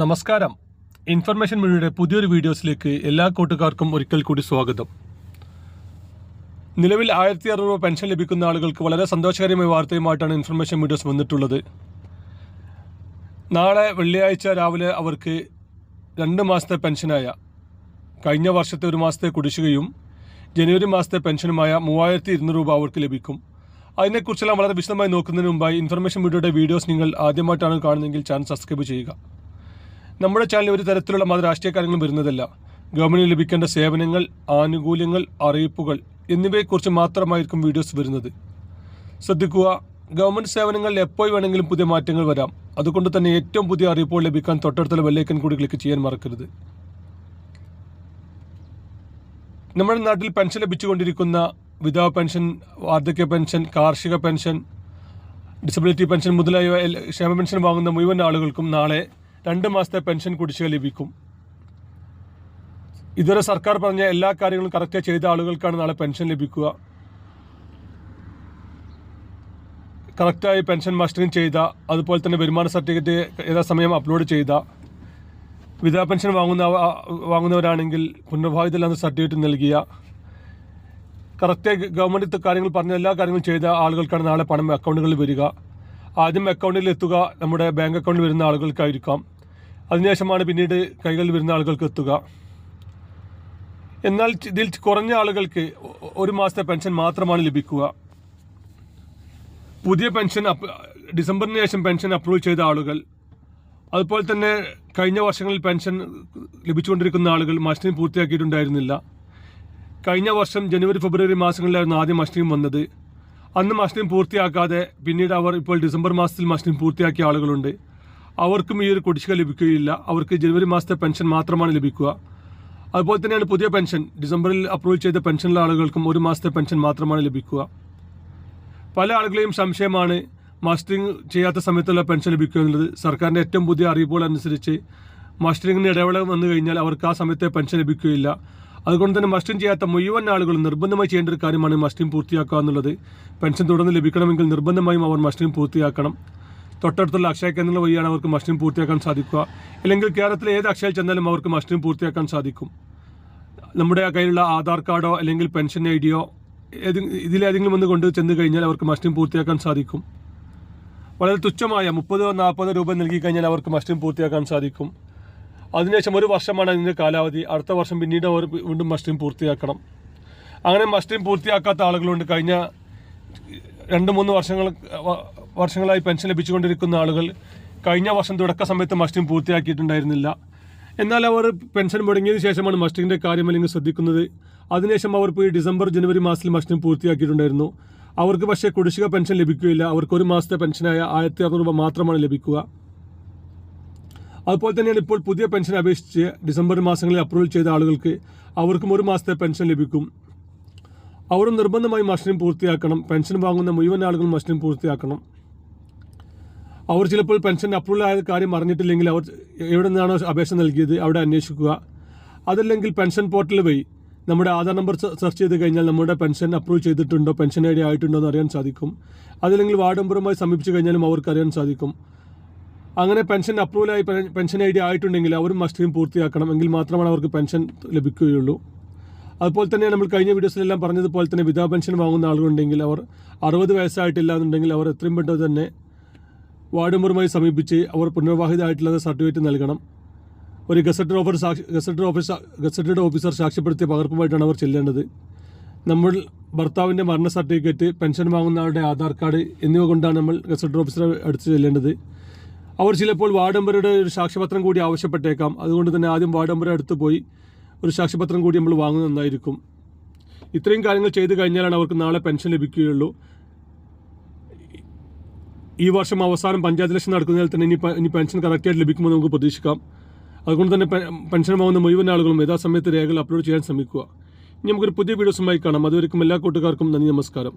നമസ്കാരം. ഇൻഫർമേഷൻ മീഡിയയുടെ പുതിയൊരു വീഡിയോസിലേക്ക് എല്ലാ കൂട്ടുകാർക്കും ഒരിക്കൽ കൂടി സ്വാഗതം. നിലവിൽ 1600 രൂപ പെൻഷൻ ലഭിക്കുന്ന ആളുകൾക്ക് വളരെ സന്തോഷകരമായ വാർത്തയുമായിട്ടാണ് ഇൻഫർമേഷൻ വീഡിയോസ് വന്നിട്ടുള്ളത്. നാളെ വെള്ളിയാഴ്ച രാവിലെ അവർക്ക് 2 മാസത്തെ പെൻഷനായ കഴിഞ്ഞ വർഷത്തെ 1 മാസത്തെ കുടിശ്ശികയും ജനുവരി മാസത്തെ പെൻഷനുമായ 3200 രൂപ അവർക്ക് ലഭിക്കും. അതിനെക്കുറിച്ചെല്ലാം വളരെ വിശദമായി നോക്കുന്നതിന് മുമ്പായി ഇൻഫർമേഷൻ വീഡിയോയുടെ വീഡിയോസ് നിങ്ങൾ ആദ്യമായിട്ടാണ് കാണുന്നതെങ്കിൽ ചാനൽ സബ്സ്ക്രൈബ് ചെയ്യുക. നമ്മുടെ ചാനലിൽ ഒരു തരത്തിലുള്ള മത രാഷ്ട്രീയ കാര്യങ്ങളും വരുന്നതല്ല. ഗവൺമെൻറ്റിന് ലഭിക്കേണ്ട സേവനങ്ങൾ, ആനുകൂല്യങ്ങൾ, അറിയിപ്പുകൾ എന്നിവയെക്കുറിച്ച് മാത്രമായിരിക്കും വീഡിയോസ് വരുന്നത്. ശ്രദ്ധിക്കുക, ഗവൺമെൻറ് സേവനങ്ങളിൽ എപ്പോൾ വേണമെങ്കിലും പുതിയ മാറ്റങ്ങൾ വരാം. അതുകൊണ്ട് തന്നെ ഏറ്റവും പുതിയ അറിയിപ്പുകൾ ലഭിക്കാൻ തൊട്ടടുത്തുള്ള ബെല്ലൈക്കൺ കൂടി ക്ലിക്ക് ചെയ്യാൻ മറക്കരുത്. നമ്മുടെ നാട്ടിൽ പെൻഷൻ ലഭിച്ചുകൊണ്ടിരിക്കുന്ന വിധവ പെൻഷൻ, വാർദ്ധക്യ പെൻഷൻ, കാർഷിക പെൻഷൻ, ഡിസബിലിറ്റി പെൻഷൻ മുതലായ ക്ഷേമ പെൻഷൻ വാങ്ങുന്ന മുഴുവൻ ആളുകൾക്കും നാളെ 2 മാസത്തെ പെൻഷൻ കുടിശ്ശിക ലഭിക്കും. ഇതുവരെ സർക്കാർ പറഞ്ഞ എല്ലാ കാര്യങ്ങളും കറക്റ്റായി ചെയ്ത ആളുകൾക്കാണ് നാളെ പെൻഷൻ ലഭിക്കുക. കറക്റ്റായി പെൻഷൻ മസ്റ്ററിങ് ചെയ്ത, അതുപോലെ തന്നെ വരുമാന സർട്ടിഫിക്കറ്റ് യഥാസമയം അപ്ലോഡ് ചെയ്ത, വിധവാ പെൻഷൻ വാങ്ങുന്നവരാണെങ്കിൽ പുനർഭാവിതല്ലാത്ത സർട്ടിഫിക്കറ്റ് നൽകിയ, കറക്റ്റായി ഗവൺമെൻറ് കാര്യങ്ങൾ പറഞ്ഞ എല്ലാ കാര്യങ്ങളും ചെയ്ത ആളുകൾക്കാണ് നാളെ പണം അക്കൗണ്ടുകളിൽ വരിക. ആദ്യം അക്കൗണ്ടിൽ എത്തുക നമ്മുടെ ബാങ്ക് അക്കൗണ്ടിൽ വരുന്ന ആളുകൾക്കായിരിക്കാം. അതിനുശേഷമാണ് പിന്നീട് കൈകളിൽ വരുന്ന ആളുകൾക്ക് എത്തുക. എന്നാൽ ഇതിൽ കുറഞ്ഞ ആളുകൾക്ക് 1 മാസത്തെ പെൻഷൻ മാത്രമാണ് ലഭിക്കുക. പുതിയ പെൻഷൻ ഡിസംബറിന് ശേഷം പെൻഷൻ അപ്രൂവ് ചെയ്ത ആളുകൾ, അതുപോലെ തന്നെ കഴിഞ്ഞ വർഷങ്ങളിൽ പെൻഷൻ ലഭിച്ചുകൊണ്ടിരിക്കുന്ന ആളുകൾ മസ്റ്ററിങ് പൂർത്തിയാക്കിയിട്ടുണ്ടായിരുന്നില്ല. കഴിഞ്ഞ വർഷം ജനുവരി ഫെബ്രുവരി മാസങ്ങളിലായിരുന്നു ആദ്യം മസ്റ്ററിങ് വന്നത്. അന്ന് മസ്റ്ററിങ് പൂർത്തിയാക്കാതെ പിന്നീട് അവർ ഇപ്പോൾ ഡിസംബർ മാസത്തിൽ മസ്റ്ററിങ് പൂർത്തിയാക്കിയ ആളുകളുണ്ട്. അവർക്കും ഈ ഒരു കുടിശ്ശിക ലഭിക്കുകയില്ല. അവർക്ക് ജനുവരി മാസത്തെ പെൻഷൻ മാത്രമാണ് ലഭിക്കുക. അതുപോലെ തന്നെയാണ് പുതിയ പെൻഷൻ ഡിസംബറിൽ അപ്രൂവ് ചെയ്ത പെൻഷനുള്ള ആളുകൾക്കും 1 മാസത്തെ പെൻഷൻ മാത്രമാണ് ലഭിക്കുക. പല ആളുകളെയും സംശയമാണ് മസ്റ്ററിങ് ചെയ്യാത്ത സമയത്തുള്ള പെൻഷൻ ലഭിക്കുക എന്നുള്ളത്. സർക്കാരിൻ്റെ ഏറ്റവും പുതിയ അറിയിപ്പുകൾ അനുസരിച്ച് മസ്റ്ററിങ്ങിന് ഇടവേള വന്നു കഴിഞ്ഞാൽ അവർക്ക് ആ സമയത്തെ പെൻഷൻ ലഭിക്കുകയില്ല. അതുകൊണ്ട് തന്നെ മസ്റ്ററിങ് ചെയ്യാത്ത മുഴുവൻ ആളുകളും നിർബന്ധമായി ചെയ്യേണ്ട ഒരു കാര്യമാണ് മസ്റ്ററിങ് പൂർത്തിയാക്കുക എന്നുള്ളത്. പെൻഷൻ തുടർന്ന് ലഭിക്കണമെങ്കിൽ നിർബന്ധമായും അവർ മസ്റ്ററിങ് പൂർത്തിയാക്കണം. തൊട്ടടുത്തുള്ള അക്ഷയ കേന്ദ്രങ്ങൾ വഴിയാണ് അവർക്ക് മസ്റ്ററിങ് പൂർത്തിയാക്കാൻ സാധിക്കുക. അല്ലെങ്കിൽ കേരളത്തിലെ ഏത് അക്ഷയയിൽ ചെന്നാലും അവർക്ക് മസ്റ്ററിങ് പൂർത്തിയാക്കാൻ സാധിക്കും. നമ്മുടെ കയ്യിലുള്ള ആധാർ കാർഡോ അല്ലെങ്കിൽ പെൻഷൻ ഐഡിയോ ഇതിലേതെങ്കിലും ഒന്ന് കൊണ്ട് ചെന്ന് കഴിഞ്ഞാൽ അവർക്ക് മസ്റ്ററിങ് പൂർത്തിയാക്കാൻ സാധിക്കും. വളരെ തുച്ഛമായ 30-40 രൂപ നൽകി കഴിഞ്ഞാൽ അവർക്ക് മസ്റ്ററിങ് പൂർത്തിയാക്കാൻ സാധിക്കും. അതിനുശേഷം 1 വർഷമാണ് അതിൻ്റെ കാലാവധി. അടുത്ത വർഷം പിന്നീട് അവർ വീണ്ടും മസ്റ്ററിങ് പൂർത്തിയാക്കണം. അങ്ങനെ മസ്റ്ററിങ് പൂർത്തിയാക്കാത്ത ആളുകളുണ്ട്. കഴിഞ്ഞ 2-3 വർഷങ്ങളായി പെൻഷൻ ലഭിച്ചുകൊണ്ടിരിക്കുന്ന ആളുകൾ കഴിഞ്ഞ വർഷം തുടക്ക സമയത്ത് മസ്റ്ററിങ് പൂർത്തിയാക്കിയിട്ടുണ്ടായിരുന്നില്ല. എന്നാൽ അവർ പെൻഷൻ മുടങ്ങിയതിനു ശേഷമാണ് മസ്റ്ററിങ്ങിൻ്റെ കാര്യം അല്ലെങ്കിൽ ശ്രദ്ധിക്കുന്നത്. അതിനുശേഷം അവർ പോയി ഡിസംബർ ജനുവരി മാസത്തിൽ മസ്റ്ററിങ് പൂർത്തിയാക്കിയിട്ടുണ്ടായിരുന്നു. അവർക്ക് പക്ഷേ കുടിശ്ശിക പെൻഷൻ ലഭിക്കുകയില്ല. അവർക്ക് 1 മാസത്തെ പെൻഷനായ 1600 രൂപ മാത്രമാണ് ലഭിക്കുക. അതുപോലെ തന്നെയാണ് ഇപ്പോൾ പുതിയ പെൻഷൻ അപേക്ഷിച്ച് ഡിസംബർ മാസങ്ങളിൽ അപ്രൂവൽ ചെയ്ത ആളുകൾക്ക് അവർക്കും 1 മാസത്തെ പെൻഷൻ ലഭിക്കും. അവരും നിർബന്ധമായി മസ്റ്ററിങ് പൂർത്തിയാക്കണം. പെൻഷൻ വാങ്ങുന്ന മുഴുവൻ ആളുകളും മസ്റ്ററിങ് പൂർത്തിയാക്കണം. അവർ ചിലപ്പോൾ പെൻഷൻ അപ്രൂവൽ ആയ കാര്യം അറിഞ്ഞിട്ടില്ലെങ്കിൽ അവർ എവിടെ നിന്നാണോ അപേക്ഷ നൽകിയത് അവിടെ അന്വേഷിക്കുക. അതല്ലെങ്കിൽ പെൻഷൻ പോർട്ടൽ വഴി നമ്മുടെ ആധാർ നമ്പർ സെർച്ച് ചെയ്ത് കഴിഞ്ഞാൽ നമ്മുടെ പെൻഷൻ അപ്രൂവ് ചെയ്തിട്ടുണ്ടോ, പെൻഷൻ ഐ ഡി ആയിട്ടുണ്ടോ എന്ന് അറിയാൻ സാധിക്കും. അതല്ലെങ്കിൽ വാർഡ് മെമ്പറുമായി സമീപിച്ച് കഴിഞ്ഞാലും അവർക്ക് അറിയാൻ സാധിക്കും. അങ്ങനെ പെൻഷൻ അപ്രൂവലായി പെൻഷൻ ഐ ഡി ആയിട്ടുണ്ടെങ്കിൽ അവരും മസ്റ്ററിങ് പൂർത്തിയാക്കണം. എങ്കിൽ മാത്രമാണ് അവർക്ക് പെൻഷൻ ലഭിക്കുകയുള്ളൂ. അതുപോലെ തന്നെ നമ്മൾ കഴിഞ്ഞ വീഡിയോസിലെല്ലാം പറഞ്ഞതുപോലെ തന്നെ വിധവാ പെൻഷൻ വാങ്ങുന്ന ആളുകളുണ്ടെങ്കിൽ അവർ 60 വയസ്സായിട്ടില്ല എന്നുണ്ടെങ്കിൽ അവർ എത്രയും പെട്ടെന്ന് തന്നെ വാർഡ് മെമ്പറുമായി സമീപിച്ച് അവർ പുനർവാഹിതമായിട്ടുള്ള സർട്ടിഫിക്കറ്റ് നൽകണം. ഒരു ഗസറ്റഡ് ഓഫീസർ സാക്ഷ്യപ്പെടുത്തിയ പകർപ്പുമായിട്ടാണ് അവർ ചെല്ലേണ്ടത്. നമ്മൾ ഭർത്താവിൻ്റെ മരണ സർട്ടിഫിക്കറ്റ്, പെൻഷൻ വാങ്ങുന്ന ആളുടെ ആധാർ കാർഡ് എന്നിവ കൊണ്ടാണ് നമ്മൾ ഗസറ്റഡ് ഓഫീസറെ അടുത്ത് ചെല്ലേണ്ടത്. അവർ ചിലപ്പോൾ വാർഡ് മെമ്പറുടെ ഒരു സാക്ഷ്യപത്രം കൂടി ആവശ്യപ്പെട്ടേക്കാം. അതുകൊണ്ട് തന്നെ ആദ്യം വാർഡ് മെമ്പറുടെ അടുത്ത് പോയി ഒരു സാക്ഷ്യപത്രം കൂടി നമ്മൾ വാങ്ങുന്നത് നന്നായിരിക്കും. ഇത്രയും കാര്യങ്ങൾ ചെയ്തു കഴിഞ്ഞാലാണ് അവർക്ക് നാളെ പെൻഷൻ ലഭിക്കുകയുള്ളൂ. ഈ വർഷം അവസാനം പഞ്ചായത്ത് ഇലക്ഷൻ നടക്കുന്നതിൽ തന്നെ ഇനി പെൻഷൻ കറക്റ്റായിട്ട് ലഭിക്കുമെന്ന് നമുക്ക് പ്രതീക്ഷിക്കാം. അതുകൊണ്ട് തന്നെ പെൻഷൻ വാങ്ങുന്ന മുഴുവൻ ആളുകളും യഥാസമയത്ത് രേഖകൾ അപ്ലോഡ് ചെയ്യാൻ ശ്രമിക്കുക. ഇനി നമുക്കൊരു പുതിയ വീഡിയോസുമായി കാണാം. അതുവരെയും എല്ലാ കൂട്ടുകാർക്കും നന്ദി, നമസ്കാരം.